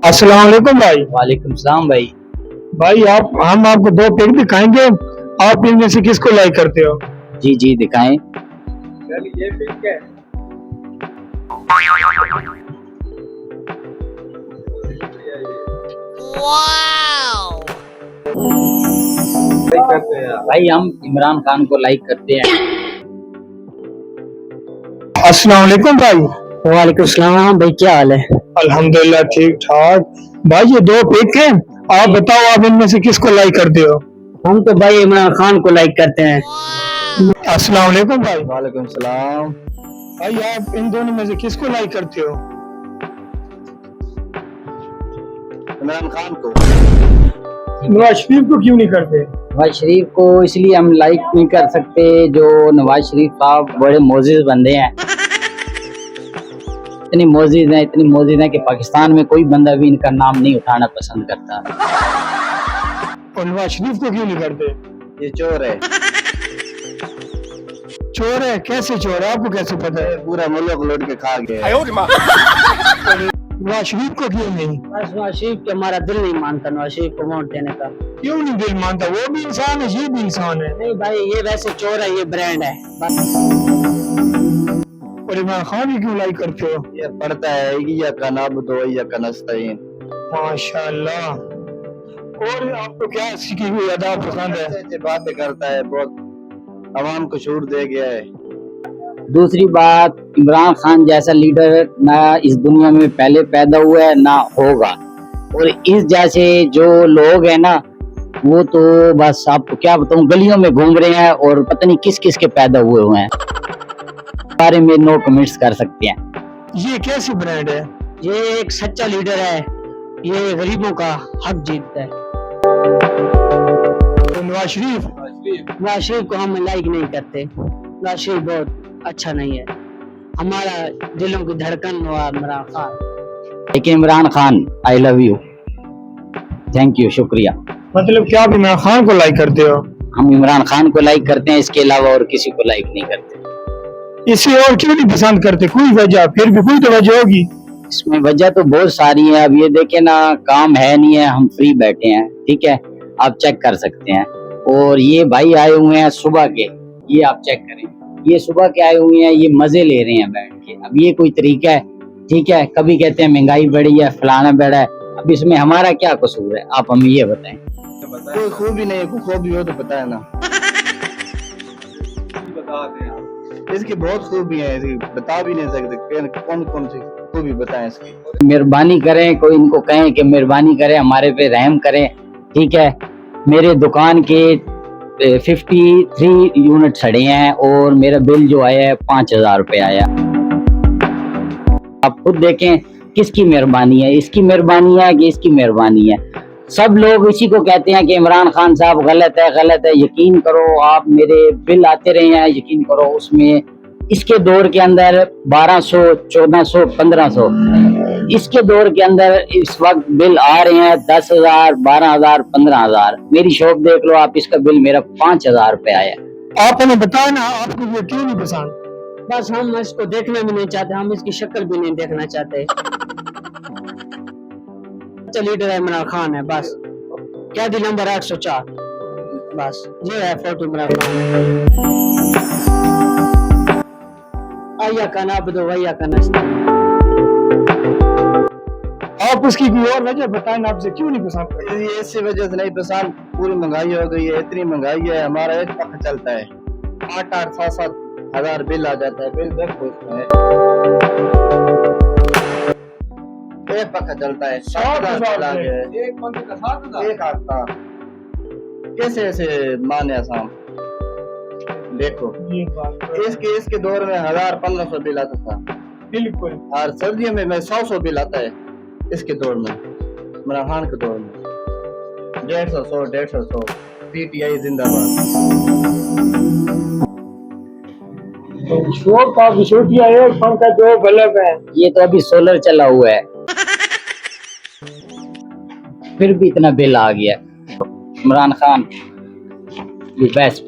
अस्सलाम वालेकुम भाई। वालेकुम सलाम भाई। भाई हम आपको दो पिक दिखाएंगे, आप इनमें से किसको लाइक करते हो? जी जी दिखाएं। ये पिक है। भाई हम इमरान खान को लाइक करते हैं। अस्सलाम वालेकुम भाई। वालेकुम सलाम भाई, क्या हाल है? अल्हम्दुलिल्लाह ठीक ठाक। भाई ये दो पिक हैं, आप बताओ आप इनमें से किसको लाइक करते हो? हम तो भाई इमरान खान को लाइक करते हैं। अस्सलाम वालेकुम भाई। वालेकुम सलाम। भाई आप इन दोनों में से किसको लाइक करते हो? इमरान खान को। नवाज शरीफ को क्यों नहीं करते? नवाज शरीफ को इसलिए हम लाइक नहीं कर सकते, जो नवाज शरीफ साहब बड़े मोजिज बंदे हैं। इतनी मोजिज हैं कि पाकिस्तान में कोई बंदा भी इनका नाम नहीं उठाना पसंद करता। और नवाज शरीफ को क्यों नहीं करते? ये चोर है। चोर है? कैसे चोर है, आपको कैसे पता है? पूरा मुल्क लूट के खा गया। नवाज शरीफ को क्यों नहीं? बस नवाज शरीफ के हमारा दिल नहीं मानता नवाज शरीफ को वोट देने का। क्यों नहीं दिल मानता? वो भी इंसान है, ये भी इंसान है। नहीं भाई, ये वैसे चोर है, ये ब्रांड है बस। और इमरान खान ही क्यों लाइक करते हो? ये पढ़ता है या कनाबुदो या कनस्तईन। माशाल्लाह। और आपको क्या इसकी कोई अदा पसंद है? अच्छी बातें करता है, बहुत अवाम को शूर दे गया है। दूसरी बात, इमरान खान जैसा लीडर ना इस दुनिया में पहले पैदा हुआ है ना होगा। और इस जैसे जो लोग हैं ना, वो तो बस आपको क्या बताऊं, गलियों में घूम रहे हैं और पता नहीं किस किस के पैदा हुए हैं। बारे में नो कमेंट्स कर सकते हैं। ये कैसी ब्रांड है? ये एक सच्चा लीडर है, ये गरीबों का हक जीतता है। तो नवाज शरीफ को हम लाइक नहीं करते। नवाज शरीफ बहुत अच्छा नहीं है, हमारा दिलों की धड़कन हुआ इमरान खान। लेकिन Imran Khan, I love you, thank you, शुक्रिया। मतलब क्या आप इमरान खान को लाइक करते हो? हम इमरान खान को लाइक करते हैं, इसके अलावा और किसी को लाइक नहीं करते। इसे और क्यों नहीं पसंद करते? कोई वजह? फिर भी कोई तो वजह होगी। इसमें वजह तो बहुत सारी है। अब ये देखे ना, काम है नहीं है, हम फ्री बैठे हैं, ठीक है, आप चेक कर सकते हैं। और ये भाई आए हुए हैं सुबह के, ये आप चेक करें, ये सुबह के आए हुए हैं, ये मजे ले रहे हैं बैठ के। अब ये कोई तरीका है? ठीक है, कभी कहते हैं महंगाई बढ़ी है, फलाना बढ़ा है। अब इसमें हमारा क्या कसूर है, आप हमें ये बताएं। कोई खूबी नहीं है, कोई खूबी हो तो बताए ना। बता दें आप। इसकी बहुत खूबी है, इसकी बता भी नहीं सकते, कौन कौन सी खूबी बताएं इसकी। मेहरबानी करें, कोई इनको कहें कि मेहरबानी करें, हमारे पे रहम करें, ठीक है। मेरे दुकान के 53 यूनिट सड़े हैं और मेरा बिल जो आया है 5000 रुपये आया। आप खुद देखें, किसकी मेहरबानी है? इसकी मेहरबानी है कि इसकी मेहरबानी है? सब लोग इसी को कहते हैं कि इमरान खान साहब गलत है, गलत है। यकीन करो, आप मेरे बिल आते रहे हैं, यकीन करो, उसमें इसके दौर के अंदर 1200, 1400, 1500, इसके दौर के अंदर इस वक्त बिल आ रहे हैं 10,000, 12,000, 15,000। मेरी शॉप देख लो आप, इसका बिल मेरा 5000 रुपये आया। आप हमें बताओ ना, आपको ये क्यों नहीं पसंद? बस हम इसको देखना भी नहीं चाहते, हम इसकी शक्ल भी नहीं देखना चाहते। लीडर इमरान खान है बस, कैदी नंबर 804, बस ये है फोटो इमरान खान। आया का नाबदो वैया का नस्ता। आप उसकी कोई और वजह बताएं, आपसे क्यों नहीं पसंद करते? ये इसी वजह से नहीं पसंद, पूरी महंगाई हो गई है, इतनी महंगाई है, हमारा एक पक्का चलता है, 8-8, 7-7 हजार बिल आ जाता है। बिल देखो इसमें एक पक्का चलता है, 7,000 एक बंदे का 7,000? एक आता कैसे ऐसे माने आसाम। देखो इसके दौर में 1000-1500 बिल आता था, बिल्कुल। और सर्दियों में 100 बिल आता है। इसके दौर में, इमरान खान के दौर में 150, पीटीआई जिंदाबाद। शोक का विशोटिया एक पंखा 2 बल्ब है। ये तो अभी सोलर चला हुआ है, फिर भी इतना बिल आ गया। Imran Khan, you best.